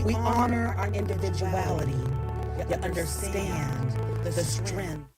We honor our individuality, yet understand the strength.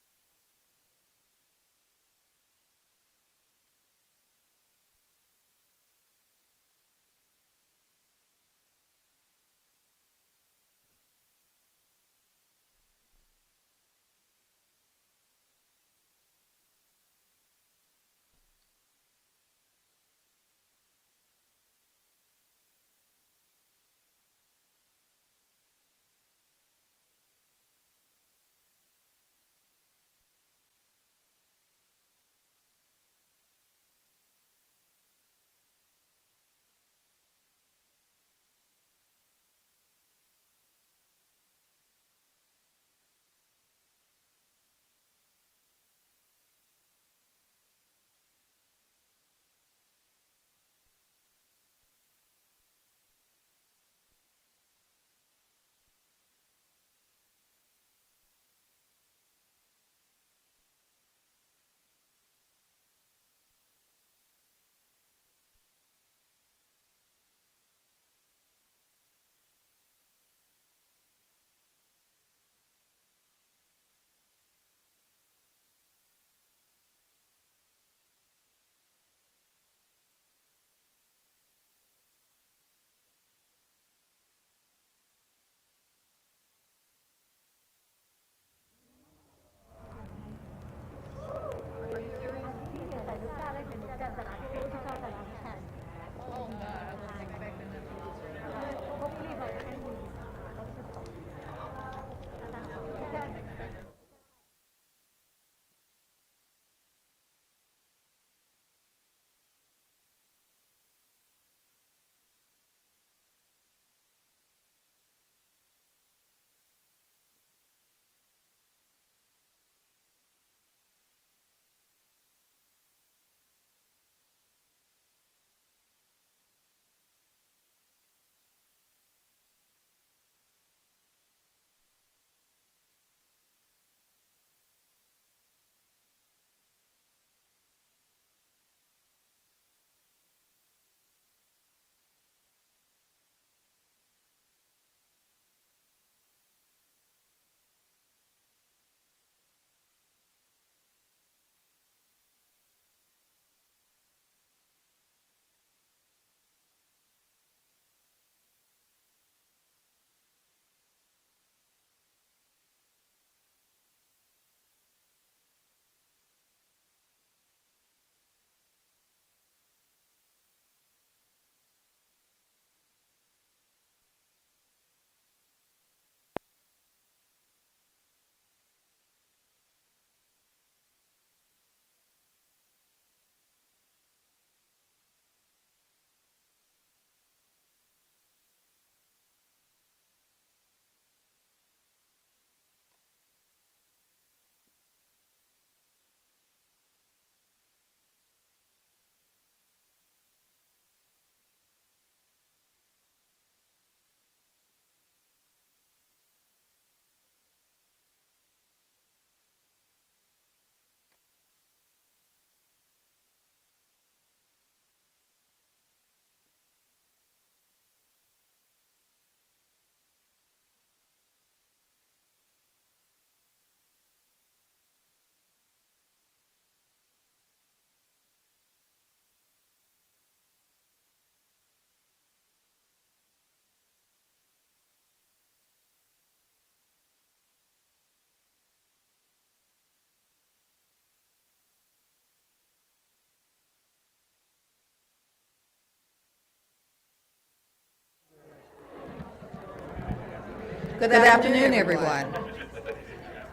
Good afternoon, everyone.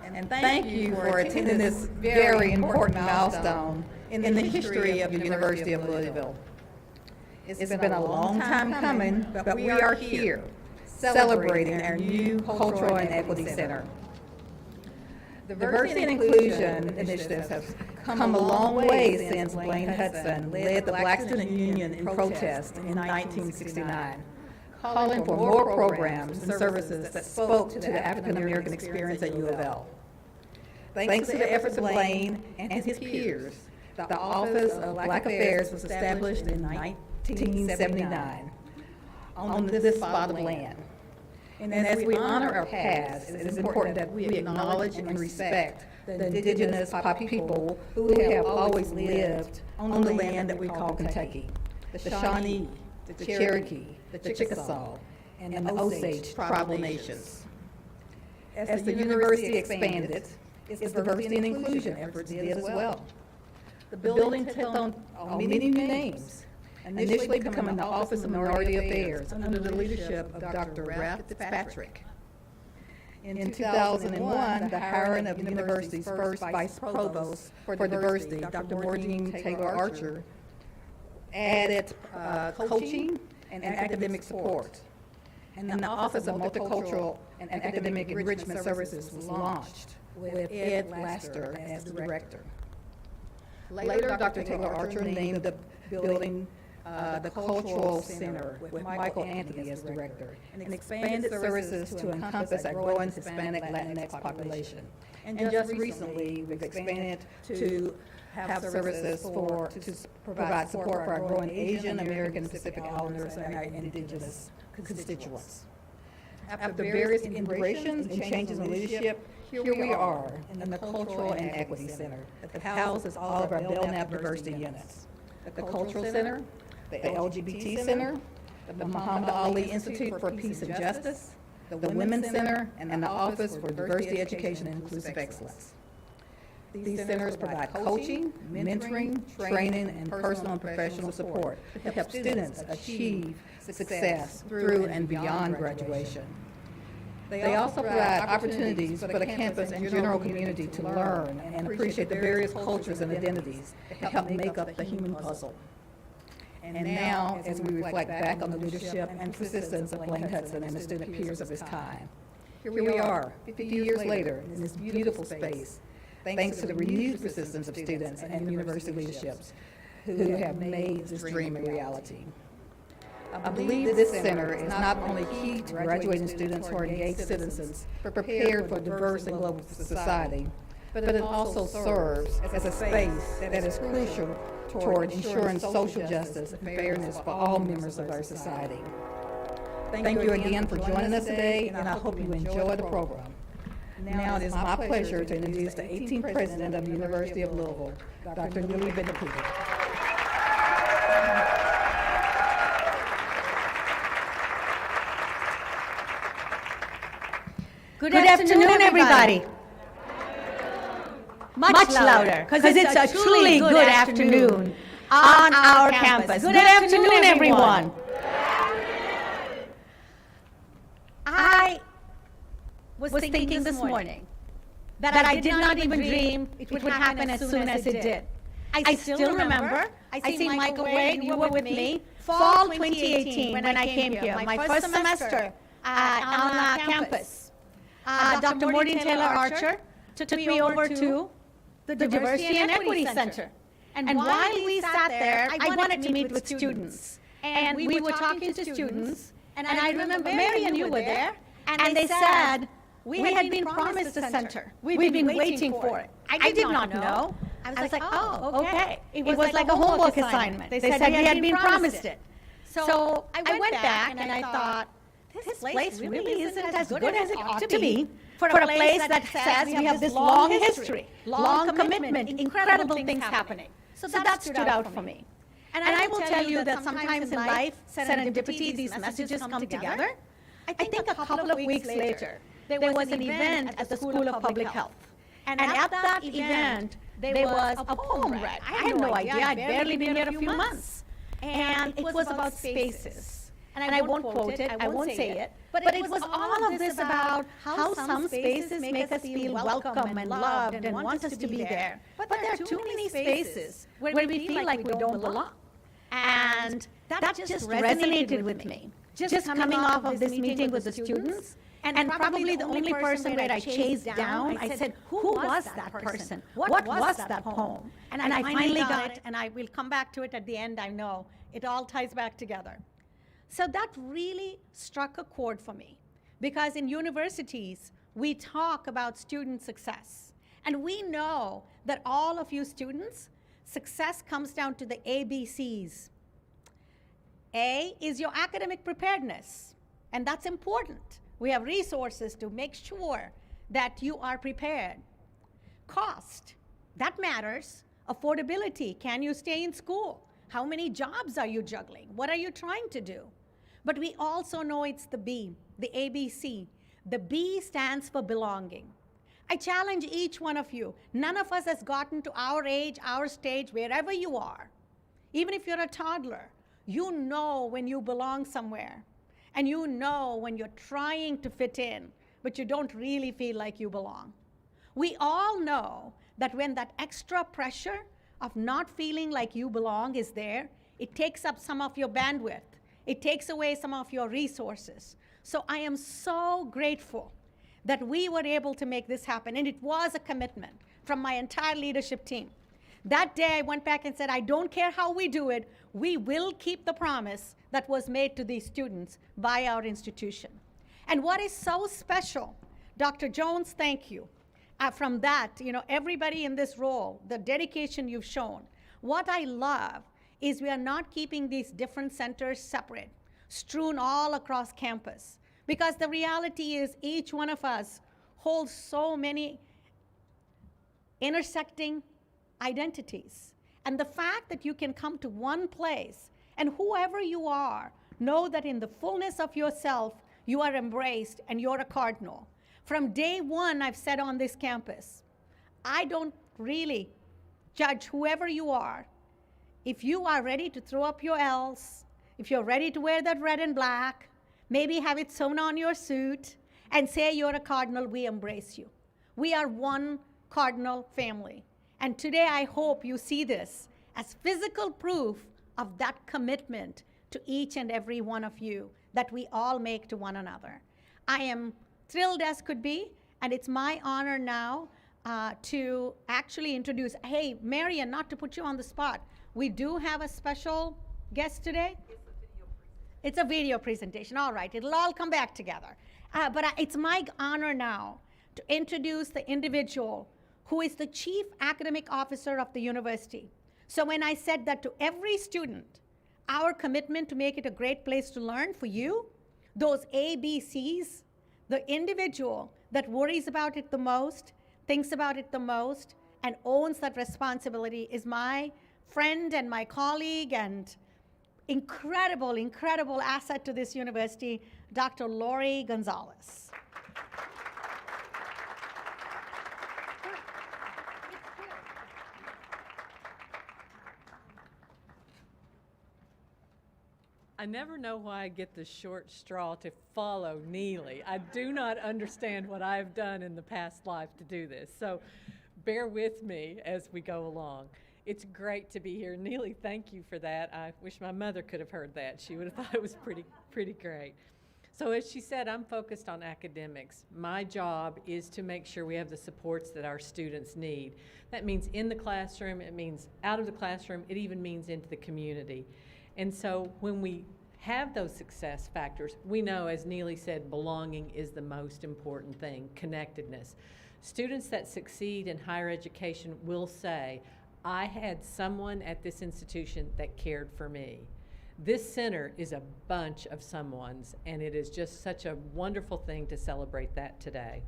And thank you for attending this very important milestone in the history of the University of Louisville. It's been a long time coming, but we are here celebrating our new Cultural and Equity Center. The Diversity and Inclusion initiatives have come a long way since Blaine Hudson led the Black Student Union in protest in 1969. Calling for more programs and services that spoke to the African American experience at UofL. Thanks to the efforts of Blaine and his peers, the Office of Black Affairs was established in 1979 on this spot of land. And as we honor our past, it is important that we acknowledge and respect the indigenous people who have always lived on the land that we call Kentucky. The Shawnee, the Cherokee, the Chickasaw, and the Osage tribal nations. As the university expanded, its diversity and inclusion efforts did as well. The building took on many new names, initially becoming the Office of Minority Affairs under the leadership of Dr. Ralph Fitzpatrick. In 2001, the hiring of the university's first vice provost for diversity, Dr. Maureen Taylor Archer, added coaching and academic support. And the Office of Multicultural and Academic Enrichment Services was launched with Ed Laster as the director. Later, Dr. Taylor Archer named the building the Cultural Center with Michael Anthony as director and expanded services to encompass a growing Hispanic Latinx population. And just recently, we've expanded to have services to provide support for our growing Asian American Pacific Islanders and our indigenous constituents. After the various integrations and changes in leadership, here we are in the Cultural and Equity Center that houses all of our Belknap diversity units. The Cultural Center, the LGBT Center, the Muhammad Ali Institute for Peace and Justice, the Women's Center, and the Office for Diversity Education and Inclusive Excellence. These centers provide coaching, mentoring, training, and personal and professional support to help students achieve success through and beyond graduation. They also provide opportunities for the campus and general community to learn and appreciate the various cultures and identities that help make up the human puzzle. And now, as we reflect back on the leadership and persistence of Blaine Hudson and the student peers of his time, here we are, 50 years later, in this beautiful space, thanks to the renewed persistence of students and university leaderships who have made this dream a reality. I believe this center is not only key to graduating students who are engaged citizens prepared for a diverse and global society, but it also serves as a space that is crucial toward ensuring social justice and fairness for all members of our society. Thank you again for joining us today, and I hope you enjoy the program. Now it is my pleasure to introduce the 18th president of the University of Louisville, Dr. Lily Benapita. Good afternoon, everybody. Much louder, because it's a truly good afternoon on our campus. Good afternoon, everyone. I was thinking this morning that I did not even dream it would happen as soon as it did. I still remember, I see Michael Wade, you were with me, fall 2018 when I came here, my first semester on our campus. Dr. Maureen Taylor Archer took me over to the Diversity and Equity Center. And while we sat there, I wanted to meet with students. And we were talking to students, and I remember Mary and you were there, and they said, we had been promised a center. We've been waiting for it. I did not know. I was like, oh, okay. It was like a homework assignment. They said we had been promised it. So I went back and I thought, this place really isn't as good as it ought to be for a place that says we have this long history, long commitment, incredible things happening. So that stood out for me. And I will tell you that sometimes in life, serendipity, these messages come together. I think a couple of weeks later, there was an event at the School of Public Health. And at that event, there was a poem read. I had no idea. I'd barely been here a few months. And it was about spaces. And I won't quote it, I won't say it, but it was all of this about how some spaces make us feel welcome and loved and want us to be there. But there are too many spaces where we feel like we don't belong. And that just resonated with me. Just coming off of this meeting with the students, and probably the only person that I chased down, I said, who was that person? What was that poem? And I finally got it, and I will come back to it at the end, I know. It all ties back together. So that really struck a chord for me, because in universities, we talk about student success. And we know that all of you students, success comes down to the ABCs. A is your academic preparedness, and that's important. We have resources to make sure that you are prepared. Cost, that matters. Affordability, can you stay in school? How many jobs are you juggling? What are you trying to do? But we also know it's the B, the ABC. The B stands for belonging. I challenge each one of you. None of us has gotten to our age, our stage, wherever you are. Even if you're a toddler, you know when you belong somewhere. And you know when you're trying to fit in, but you don't really feel like you belong. We all know that when that extra pressure of not feeling like you belong is there, it takes up some of your bandwidth. It takes away some of your resources. So I am so grateful that we were able to make this happen. And it was a commitment from my entire leadership team. That day I went back and said, I don't care how we do it, we will keep the promise that was made to these students by our institution. And what is so special, Dr. Jones, thank you. From that, everybody in this role, the dedication you've shown. What I love is we are not keeping these different centers separate, strewn all across campus. Because the reality is each one of us holds so many intersecting identities. And the fact that you can come to one place and whoever you are, know that in the fullness of yourself, you are embraced and you're a cardinal. From day one, I've said on this campus, I don't really judge whoever you are. If you are ready to throw up your L's, if you're ready to wear that red and black, maybe have it sewn on your suit, and say you're a cardinal, we embrace you. We are one cardinal family. And today I hope you see this as physical proof of that commitment to each and every one of you that we all make to one another. I am thrilled as could be, and it's my honor now to actually introduce, hey, Marian, not to put you on the spot, we do have a special guest today. It's a video presentation, all right, it'll all come back together. But it's my honor now to introduce the individual who is the Chief Academic Officer of the university. So when I said that to every student, our commitment to make it a great place to learn for you, those ABCs, the individual that worries about it the most, thinks about it the most, and owns that responsibility is my friend and my colleague and incredible, incredible asset to this university, Dr. Lori Gonzalez. I never know why I get the short straw to follow Neely. I do not understand what I've done in the past life to do this. So bear with me as we go along. It's great to be here. Neely, thank you for that. I wish my mother could have heard that. She would have thought it was pretty great. So as she said, I'm focused on academics. My job is to make sure we have the supports that our students need. That means in the classroom, it means out of the classroom, it even means into the community. And so when we have those success factors, we know, as Neely said, belonging is the most important thing, connectedness. Students that succeed in higher education will say, I had someone at this institution that cared for me. This center is a bunch of someones, and it is just such a wonderful thing to celebrate that today.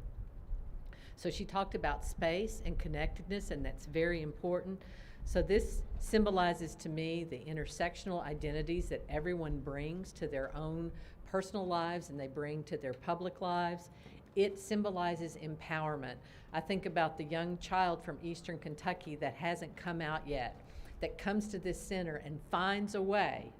So she talked about space and connectedness, and that's very important. So this symbolizes to me the intersectional identities that everyone brings to their own personal lives and they bring to their public lives. It symbolizes empowerment. I think about the young child from Eastern Kentucky that hasn't come out yet, that comes to this center and finds a way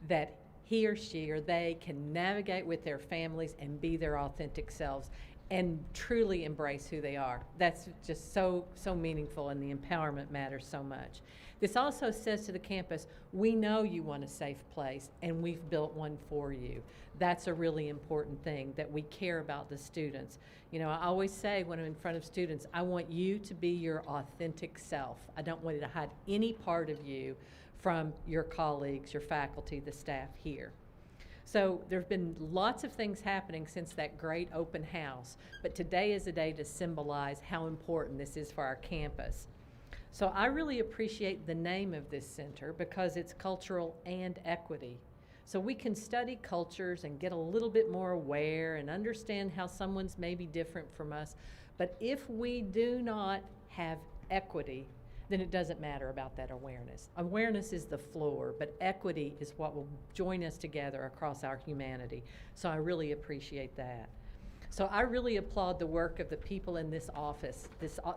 that he or she or they can navigate with their families and be their authentic selves and truly embrace who they are. That's just so meaningful, and the empowerment matters so much. This also says to the campus, we know you want a safe place, and we've built one for you. That's a really important thing, that we care about the students. You know, I always say when I'm in front of students, I want you to be your authentic self. I don't want you to hide any part of you from your colleagues, your faculty, the staff here. So there have been lots of things happening since that great open house, but today is a day to symbolize how important this is for our campus. So I really appreciate the name of this center because it's cultural and equity. so we can study cultures and get a little bit more aware and understand how someone's maybe different from us. But if we do not have equity, then it doesn't matter about that awareness. Awareness is the floor, but equity is what will join us together across our humanity. So I really appreciate that. So I really applaud the work of the people in this office,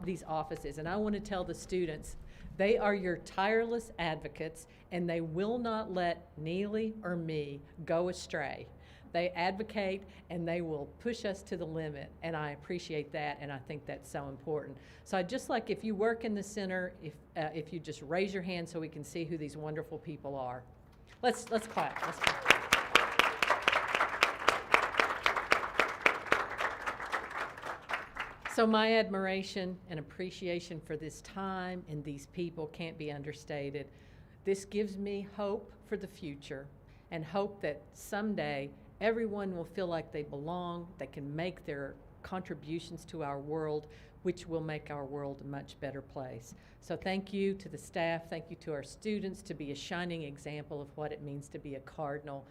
these offices, and I want to tell the students, they are your tireless advocates, and they will not let Neely or me go astray. They advocate, and they will push us to the limit, and I appreciate that, and I think that's so important. So I'd just like, if you work in the center, if you just raise your hand so we can see who these wonderful people are. Let's clap. Let's clap. So my admiration and appreciation for this time and these people can't be understated. This gives me hope for the future, and hope that someday everyone will feel like they belong, they can make their contributions to our world, which will make our world a much better place. So thank you to the staff, thank you to our students, to be a shining example of what it means to be a Cardinal.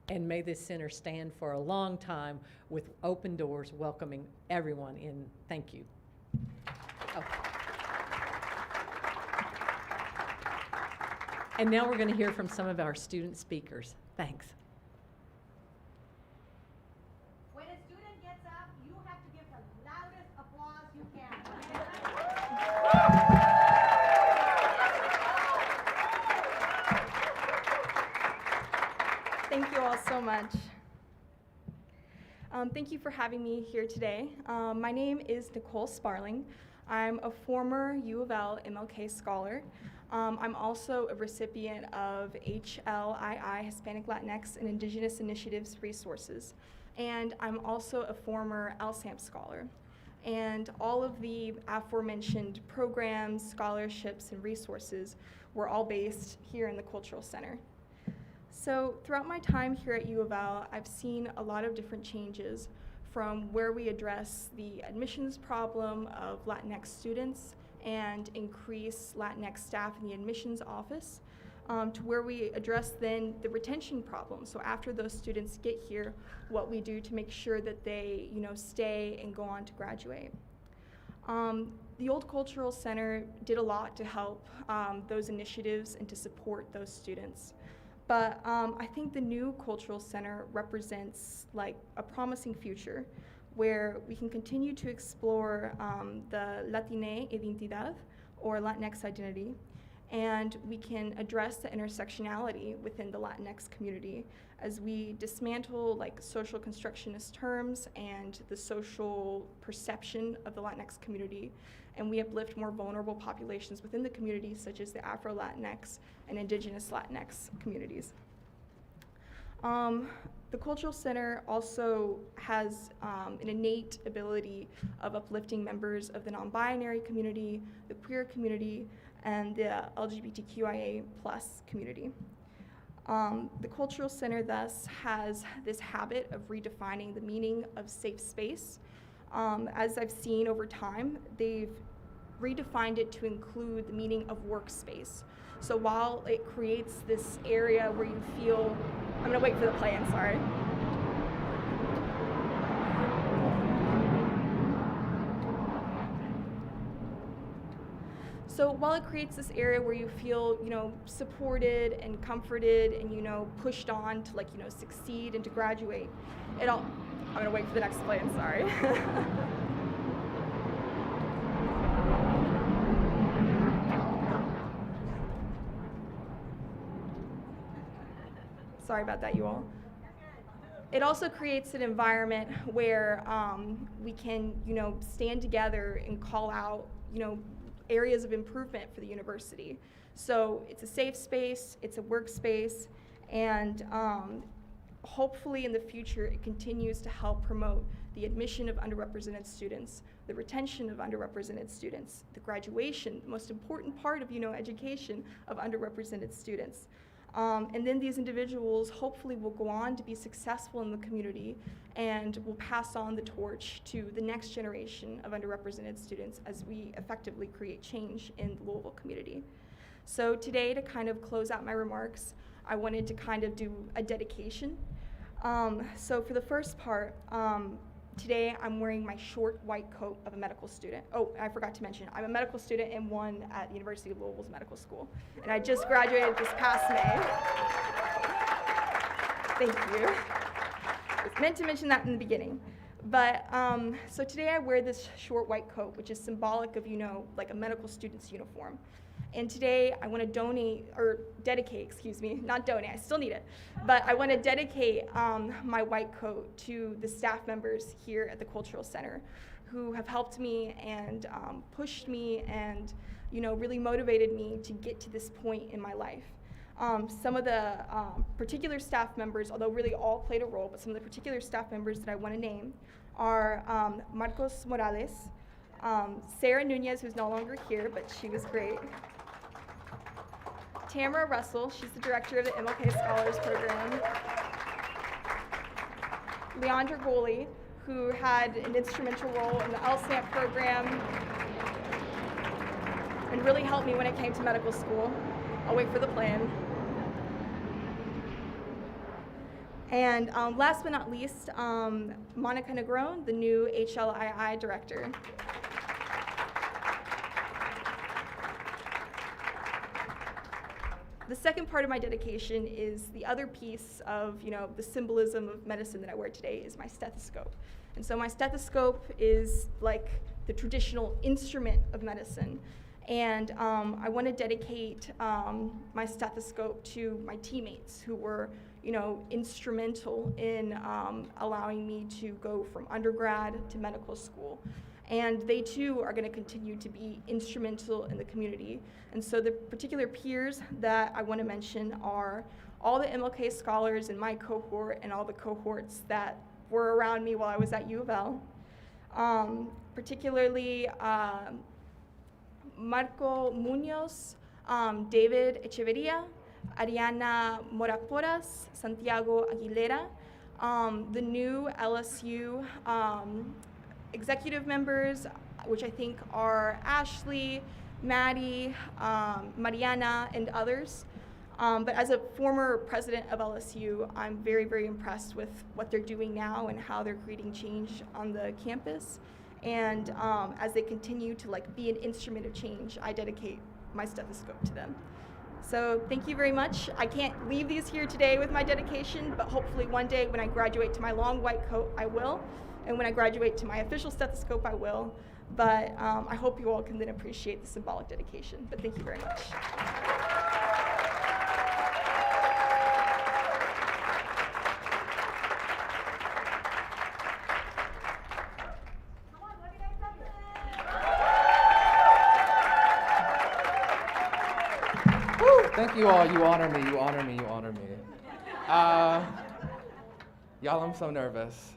And may this center stand for a long time with open doors, welcoming everyone in. Thank you. Oh. And now we're going to hear from some of our student speakers. Thanks. When a student gets up, you have to give the loudest applause you can. Thank you all so much. Thank you for having me here today. My name is Nicole Sparling. I'm a former UofL MLK scholar. I'm also a recipient of HLII, Hispanic Latinx and Indigenous Initiatives Resources. And I'm also a former LSAMP scholar. And all of the aforementioned programs, scholarships, and resources were all based here in the Cultural Center. So throughout my time here at UofL, I've seen a lot of different changes, from where we address the admissions problem of Latinx students and increase Latinx staff in the admissions office, to where we address then the retention problem. So after those students get here, what we do to make sure that they, stay and go on to graduate. The old Cultural Center did a lot to help those initiatives and to support those students. But I think the new Cultural Center represents like a promising future where we can continue to explore the Latine identidad, or Latinx identity, and we can address the intersectionality within the Latinx community as we dismantle like social constructionist terms and the social perception of the Latinx community, and we uplift more vulnerable populations within the community, such as the Afro-Latinx and Indigenous Latinx communities. The Cultural Center also has an innate ability of uplifting members of the non-binary community, the queer community, and the LGBTQIA+ community. The Cultural Center thus has this habit of redefining the meaning of safe space. As I've seen over time, they've redefined it to include the meaning of workspace. So while it creates this area where you feel, I'm gonna wait for the play, I'm sorry. So while it creates this area where you feel, supported and comforted and, pushed on to succeed and to graduate, I'm gonna wait for the next play, I'm sorry. Sorry about that, you all. It also creates an environment where we can, stand together and call out, areas of improvement for the university. So it's a safe space, it's a workspace, and hopefully in the future it continues to help promote the admission of underrepresented students, the retention of underrepresented students, the graduation, the most important part of education of underrepresented students. And then these individuals hopefully will go on to be successful in the community and will pass on the torch to the next generation of underrepresented students as we effectively create change in the Louisville community. So today, to kind of close out my remarks, I wanted to kind of do a dedication. So for the first part, today I'm wearing my short white coat of a medical student. Oh, I forgot to mention, I'm a medical student and one at the University of Louisville's medical school. And I just graduated this past May. Thank you. I was meant to mention that in the beginning. But, so today I wear this short white coat, which is symbolic of, like a medical student's uniform. And today I want to dedicate, not donate, I still need it, but I want to dedicate my white coat to the staff members here at the Cultural Center who have helped me and pushed me and, really motivated me to get to this point in my life. Some of the particular staff members, although really all played a role, but some of the particular staff members that I want to name are Marcos Morales, Sarah Nunez, who's no longer here, but she was great. Tamara Russell, she's the director of the MLK Scholars Program. Leandra Goley, who had an instrumental role in the LSAMP program and really helped me when it came to medical school. I'll wait for the plan. And last but not least, Monica Negron, the new HLII director. The second part of my dedication is the other piece of, the symbolism of medicine that I wear today is my stethoscope. And so my stethoscope is like the traditional instrument of medicine. And I want to dedicate my stethoscope to my teammates who were, instrumental in allowing me to go from undergrad to medical school. And they too are going to continue to be instrumental in the community. And so the particular peers that I want to mention are all the MLK scholars in my cohort and all the cohorts that were around me while I was at UofL. Particularly Marco Munoz, David Echeverria, Ariana Moraporas, Santiago Aguilera, the new LSU executive members, which I think are Ashley, Maddie, Mariana, and others. But as a former president of LSU, I'm very, very impressed with what they're doing now and how they're creating change on the campus. And as they continue to be an instrument of change, I dedicate my stethoscope to them. So thank you very much. I can't leave these here today with my dedication, but hopefully one day when I graduate to my long white coat, I will. And when I graduate to my official stethoscope, I will. But I hope you all can then appreciate the symbolic dedication. But thank you very much. Thank you all. You honor me. You honor me. You honor me. Y'all, I'm so nervous.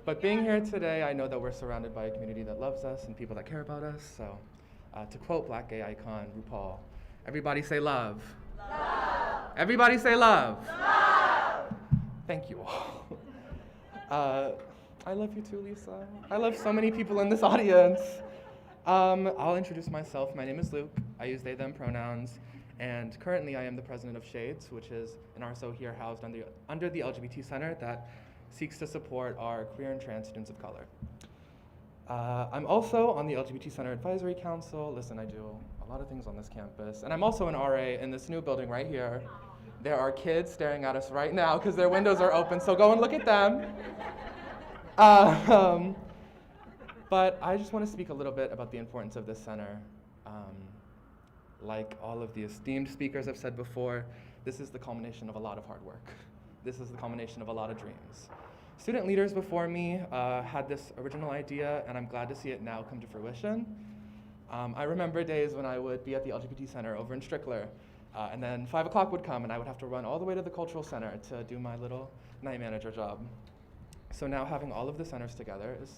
But being here today, I know that we're surrounded by a community that loves us and people that care about us. So, to quote Black gay icon RuPaul, everybody say love. Love. Everybody say love. Love. Thank you all. I love you too, Lisa. I love so many people in this audience. I'll introduce myself. My name is Luke. I use they, them pronouns. And currently I am the president of Shades, which is an RSO here housed under the LGBT Center that seeks to support our queer and trans students of color. I'm also on the LGBT Center Advisory Council. Listen, I do a lot of things on this campus. And I'm also an RA in this new building right here. There are kids staring at us right now because their windows are open, so go and look at them. But I just want to speak a little bit about the importance of this center. Like all of the esteemed speakers have said before, this is the culmination of a lot of hard work. This is the culmination of a lot of dreams. Student leaders before me had this original idea, and I'm glad to see it now come to fruition. I remember days when I would be at the LGBT Center over in Strickler, and then 5 o'clock would come, and I would have to run all the way to the Cultural Center to do my little night manager job. So now having all of the centers together is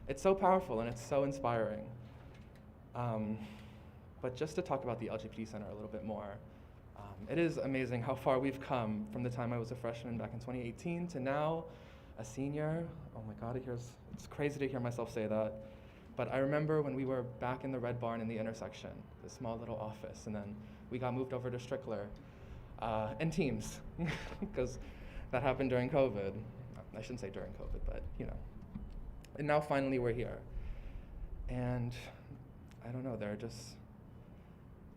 it's so powerful and it's so inspiring. But just to talk about the LGBT Center a little bit more, it is amazing how far we've come from the time I was a freshman back in 2018 to now a senior. Oh my God, it's crazy to hear myself say that. But I remember when we were back in the Red Barn in the intersection, the small little office, and then we got moved over to Strickler. and teams, because that happened during COVID. I shouldn't say during COVID, but you know. And now finally we're here. And I don't know, there are just,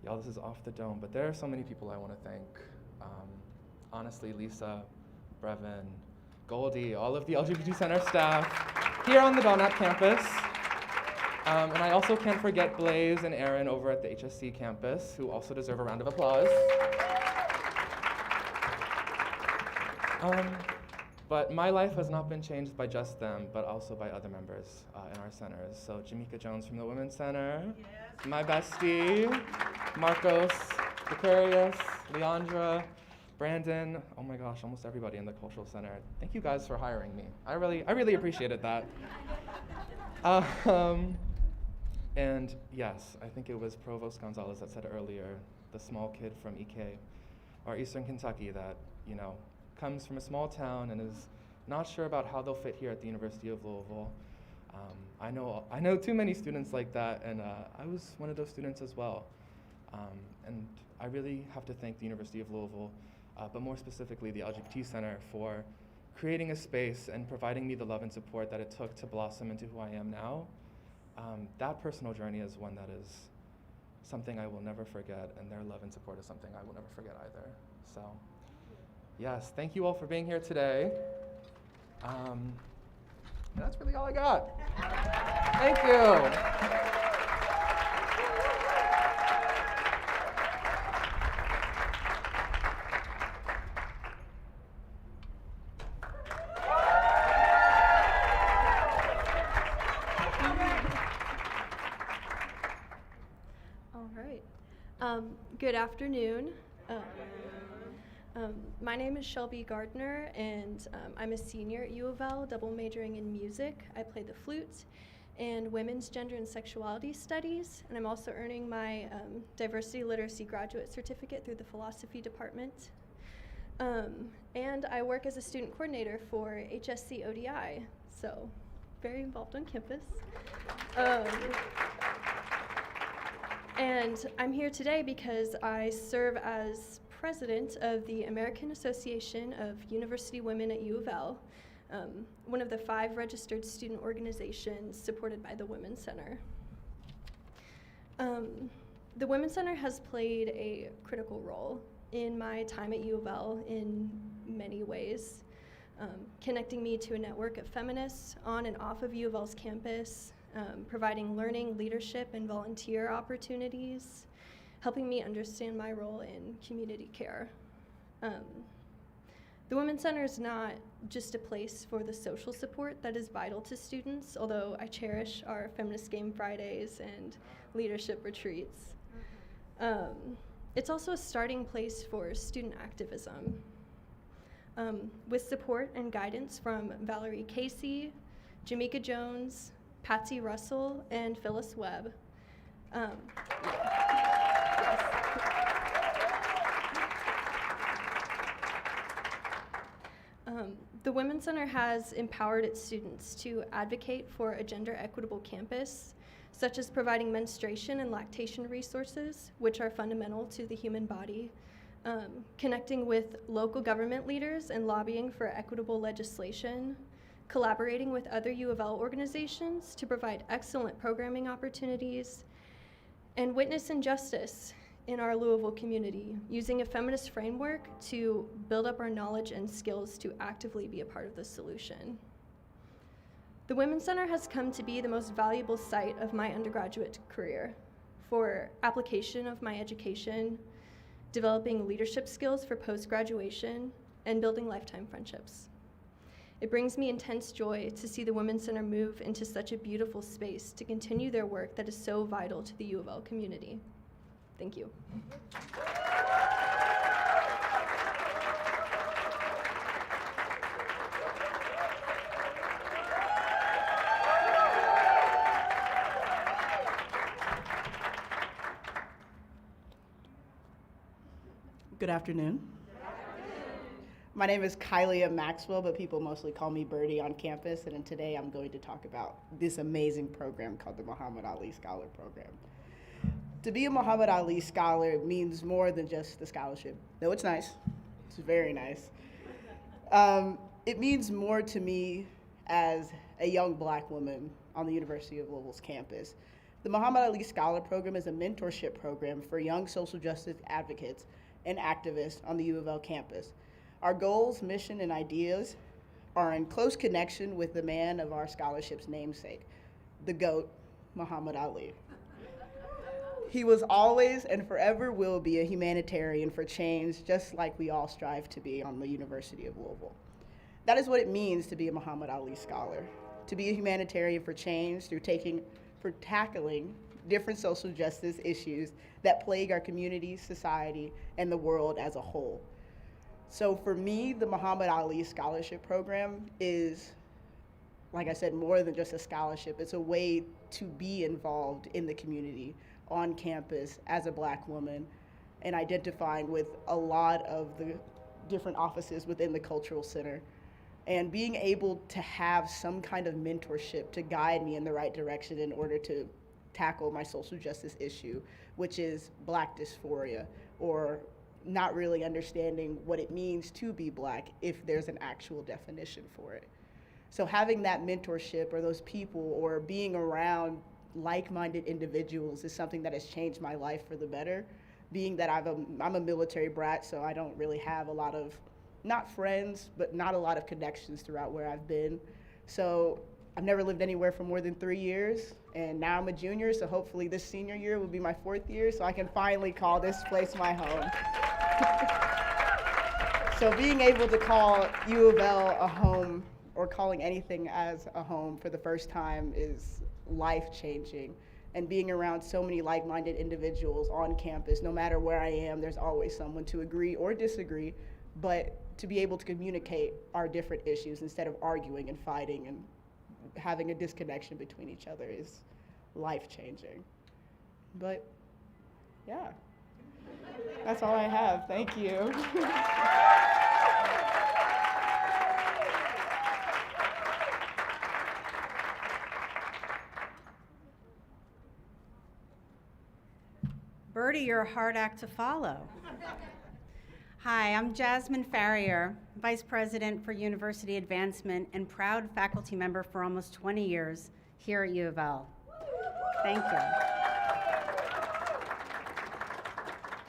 y'all, this is off the dome, but there are so many people I want to thank. Honestly, Lisa, Brevin, Goldie, all of the LGBT Center staff here on the Donut campus. And I also can't forget Blaze and Aaron over at the HSC campus, who also deserve a round of applause. But my life has not been changed by just them, but also by other members in our centers. So Jamaica Jones from the Women's Center, yes. My bestie, Marcos, Aquarius, Leandra, Brandon, oh my gosh, almost everybody in the Cultural Center. Thank you guys for hiring me. I really appreciated that. And yes, I think it was Provost Gonzalez that said earlier, the small kid from EK, or Eastern Kentucky that, you know, comes from a small town and is not sure about how they'll fit here at the University of Louisville. I know too many students like that, and I was one of those students as well. And I really have to thank the University of Louisville, but more specifically the LGBT Center, for creating a space and providing me the love and support that it took to blossom into who I am now. That personal journey is one that is something I will never forget, and their love and support is something I will never forget either. So, yes, thank you all for being here today. That's really all I got. Thank you. Good afternoon. My name is Shelby Gardner, and I'm a senior at UofL, double majoring in music. I play the flute and women's gender and sexuality studies, and I'm also earning my diversity literacy graduate certificate through the philosophy department. And I work as a student coordinator for HSC ODI, so very involved on campus. And I'm here today because I serve as president of the American Association of University Women at UofL, one of the 5 registered student organizations supported by the Women's Center. The Women's Center has played a critical role in my time at UofL in many ways, connecting me to a network of feminists on and off of UofL's campus, providing learning, leadership, and volunteer opportunities, helping me understand my role in community care. The Women's Center is not just a place for the social support that is vital to students, although I cherish our Feminist Game Fridays and leadership retreats. It's also a starting place for student activism, with support and guidance from Valerie Casey, Jamaica Jones, Patsy Russell, and Phyllis Webb. The Women's Center has empowered its students to advocate for a gender equitable campus, such as providing menstruation and lactation resources, which are fundamental to the human body, connecting with local government leaders and lobbying for equitable legislation, collaborating with other UofL organizations to provide excellent programming opportunities, and witness injustice in our Louisville community, using a feminist framework to build up our knowledge and skills to actively be a part of the solution. The Women's Center has come to be the most valuable site of my undergraduate career for application of my education, developing leadership skills for post-graduation, and building lifetime friendships. It brings me intense joy to see the Women's Center move into such a beautiful space to continue their work that is so vital to the UofL community. Thank you. Good afternoon. My name is Kylia Maxwell, but people mostly call me Birdie on campus, and today I'm going to talk about this amazing program called the Muhammad Ali Scholar Program. To be a Muhammad Ali scholar means more than just the scholarship. No, it's nice. It's very nice. It means more to me as a young black woman on the University of Louisville's campus. The Muhammad Ali Scholar Program is a mentorship program for young social justice advocates and activists on the U of L campus. Our goals, mission, and ideas are in close connection with the man of our scholarship's namesake, the GOAT, Muhammad Ali. He was always and forever will be a humanitarian for change, just like we all strive to be on the University of Louisville. That is what it means to be a Muhammad Ali scholar, to be a humanitarian for change through tackling different social justice issues that plague our community, society, and the world as a whole. So for me, the Muhammad Ali Scholarship Program is, like I said, more than just a scholarship. It's a way to be involved in the community, on campus, as a black woman, and identifying with a lot of the different offices within the Cultural Center, and being able to have some kind of mentorship to guide me in the right direction in order to tackle my social justice issue, which is black dysphoria, or not really understanding what it means to be black if there's an actual definition for it. So having that mentorship or those people or being around like-minded individuals is something that has changed my life for the better, being that I'm a military brat, so I don't really have a lot of, not friends, but not a lot of connections throughout where I've been. So I've never lived anywhere for more than 3 years, and now I'm a junior, so hopefully this senior year will be my 4th year, so I can finally call this place my home. So being able to call U of L a home, or calling anything as a home for the first time, is life-changing. And being around so many like-minded individuals on campus, no matter where I am, there's always someone to agree or disagree, but to be able to communicate our different issues instead of arguing and fighting and having a disconnection between each other is life-changing. But yeah, that's all I have. Thank you. Bertie, you're a hard act to follow. Hi, I'm Jasmine Farrier, Vice President for University Advancement and proud faculty member for almost 20 years here at U of L. Thank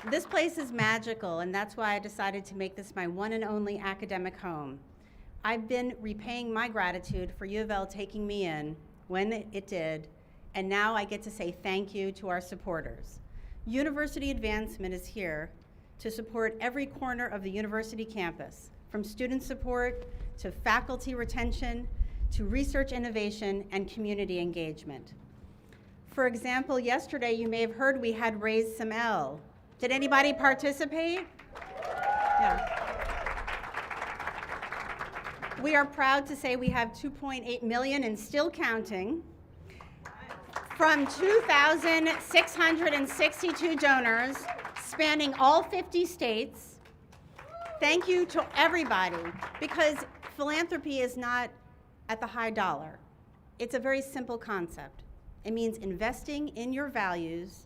you. This place is magical, and that's why I decided to make this my one and only academic home. I've been repaying my gratitude for U of L taking me in when it did, and now I get to say thank you to our supporters. University Advancement is here to support every corner of the university campus, from student support to faculty retention to research innovation and community engagement. For example, yesterday you may have heard we had raised some L. Did anybody participate? Yeah. We are proud to say we have 2.8 million and still counting from 2,662 donors spanning all 50 states. Thank you to everybody, because philanthropy is not at the high dollar. It's a very simple concept. It means investing in your values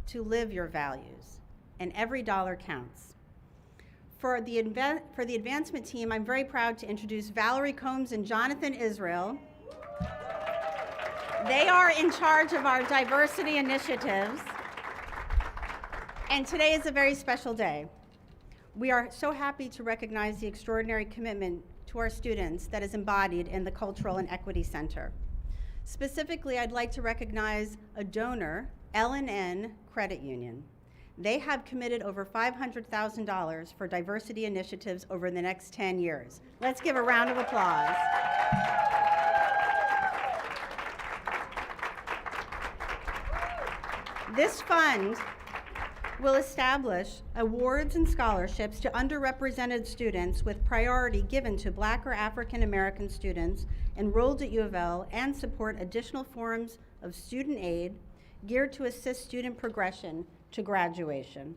to live your values, and every dollar counts. For the advancement team, I'm very proud to introduce Valerie Combs and Jonathan Israel. They are in charge of our diversity initiatives, and today is a very special day. We are so happy to recognize the extraordinary commitment to our students that is embodied in the Cultural and Equity Center. Specifically, I'd like to recognize a donor, L&N Credit Union. They have committed over $500,000 for diversity initiatives over the next 10 years. Let's give a round of applause. This fund will establish awards and scholarships to underrepresented students with priority given to Black or African American students enrolled at U of L, and support additional forms of student aid geared to assist student progression to graduation.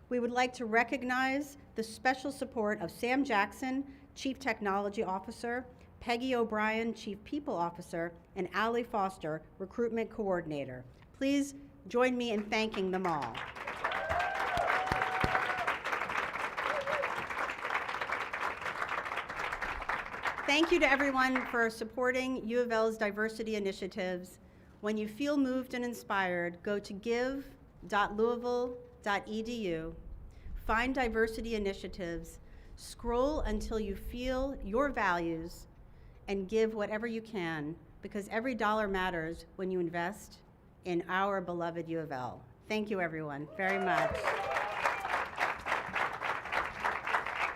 We would like to recognize the special support of Sam Jackson, Chief Technology Officer, Peggy O'Brien, Chief People Officer, and Allie Foster, Recruitment Coordinator. Please Join me in thanking them all. Thank you to everyone for supporting U of L's diversity initiatives. When you feel moved and inspired, go to give.louisville.edu, find diversity initiatives, scroll until you feel your values, and give whatever you can, because every dollar matters when you invest in our beloved U of L. Thank you, everyone, very much.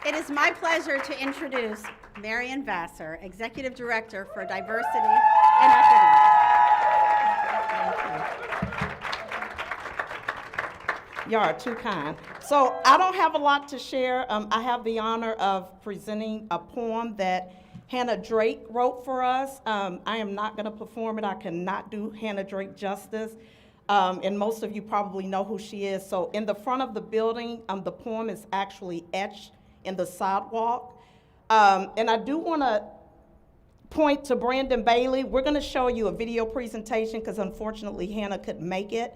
It is my pleasure to introduce Marian Vassar, Executive Director for Diversity and Equity. Y'all are too kind. So I don't have a lot to share. I have the honor of presenting a poem that Hannah Drake wrote for us. I am not going to perform it. I cannot do Hannah Drake justice. And most of you probably know who she is. So in the front of the building, the poem is actually etched in the sidewalk. And I do want to point to Brandon Bailey. We're going to show you a video presentation because unfortunately Hannah couldn't make it.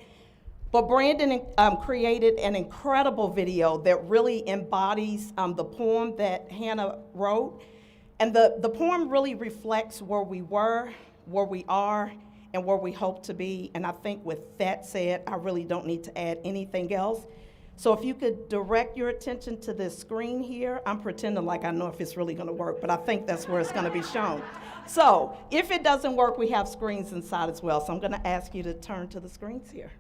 But Brandon created an incredible video that really embodies the poem that Hannah wrote. And the poem really reflects where we were, where we are, and where we hope to be. And I think with that said, I really don't need to add anything else. So if you could direct your attention to this screen here, I'm pretending like I know if it's really gonna work, but I think that's where it's gonna be shown. So if it doesn't work, we have screens inside as well. So I'm gonna ask you to turn to the screens here.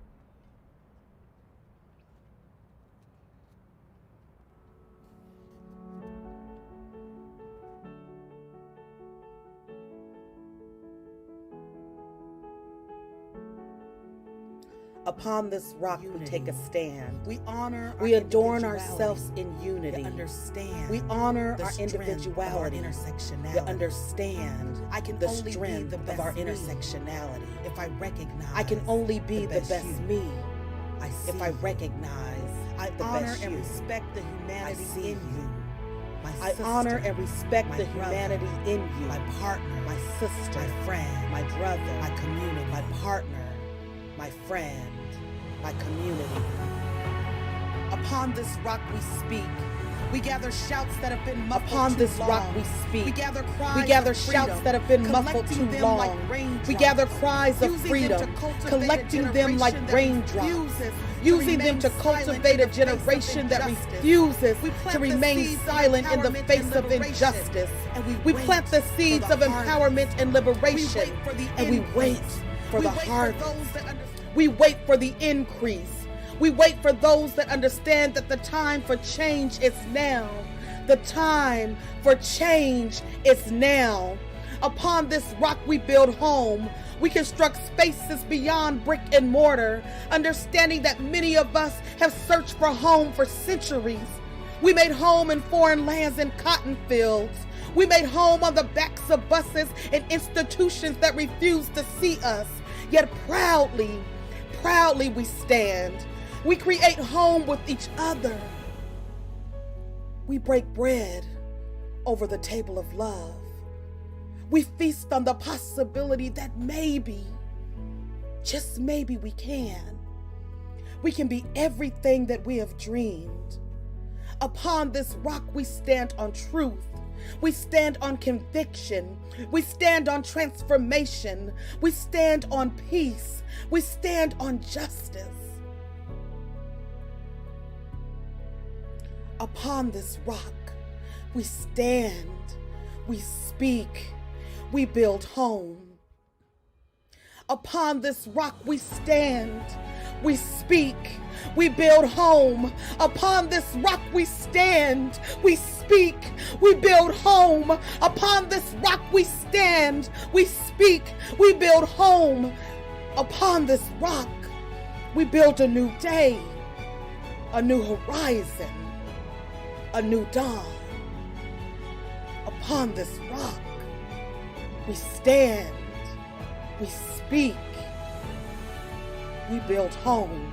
Upon this rock we take a stand. We honor We our adorn individuality. ourselves in unity. You understand. We honor the our strength individuality. of our intersectionality. You understand I can the only strength be the of best our me intersectionality. if I recognize I can only be the best you. me I see if I you. recognize I the honor best and you. respect the humanity see in you. My I sister, honor and respect my the brother, humanity in you. my partner, my sister, my friend, my brother, my community, my partner, my friend, my community. Upon this rock we speak. We gather shouts that have been muffled Upon too this long. rock we speak. We gather cries We gather of shouts freedom, that have been muffled collecting too them long. like raindrops, We gather cries of using them freedom, to cultivate a collecting them like generation that raindrops, refuses using them to remain silent cultivate in a the face of generation that injustice. refuses We plant to the remain seeds of silent in the empowerment face and of liberation, injustice. and We wait plant the for seeds the of empowerment harvest. and liberation, We wait for the and we increase. wait for We the wait for harvest. those that understand. We wait for the increase. We wait for those that understand that the time for change is now. The time for change is now. Upon this rock we build home. We construct spaces beyond brick and mortar, understanding that many of us have searched for home for centuries. We made home in foreign lands and cotton fields. We made home on the backs of buses and institutions that refuse to see us. Yet proudly we stand. We create home with each other. We break bread over the table of love. We feast on the possibility that maybe, just maybe we can. We can be everything that we have dreamed. Upon this rock we stand on truth. We stand on conviction. We stand on transformation. We stand on peace. We stand on justice. Upon this rock, we stand, we speak, we build home. Upon this rock we stand, we speak, we build home. Upon this rock we stand, we speak, we build home. Upon this rock we stand, we speak, we build home. Upon this rock, we build a new day, a new horizon, a new dawn. Upon this rock, we stand, we speak, we build home.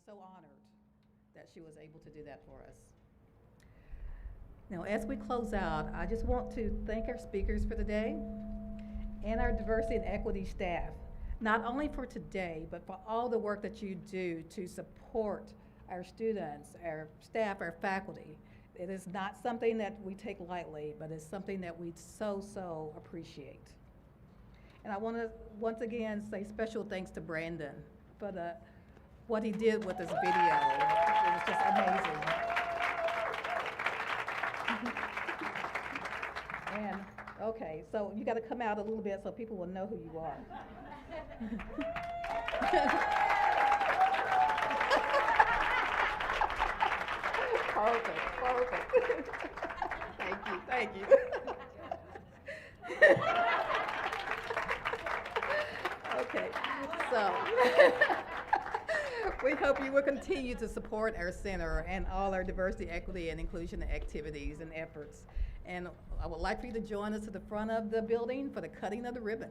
so honored that she was able to do that for us. Now, as we close out, I just want to thank our speakers for today and our diversity and equity staff, not only for today, but for all the work that you do to support our students, our staff, our faculty. It is not something that we take lightly, but it's something that we so appreciate. And I want to once again say special thanks to Brandon for what he did with this video. It was just amazing. And okay, so you got to come out a little bit so people will know who you are. Perfect. Thank you. Okay, so we hope you will continue to support our center and all our diversity, equity, and inclusion activities and efforts. And I would like for you to join us to the front of the building for the cutting of the ribbon.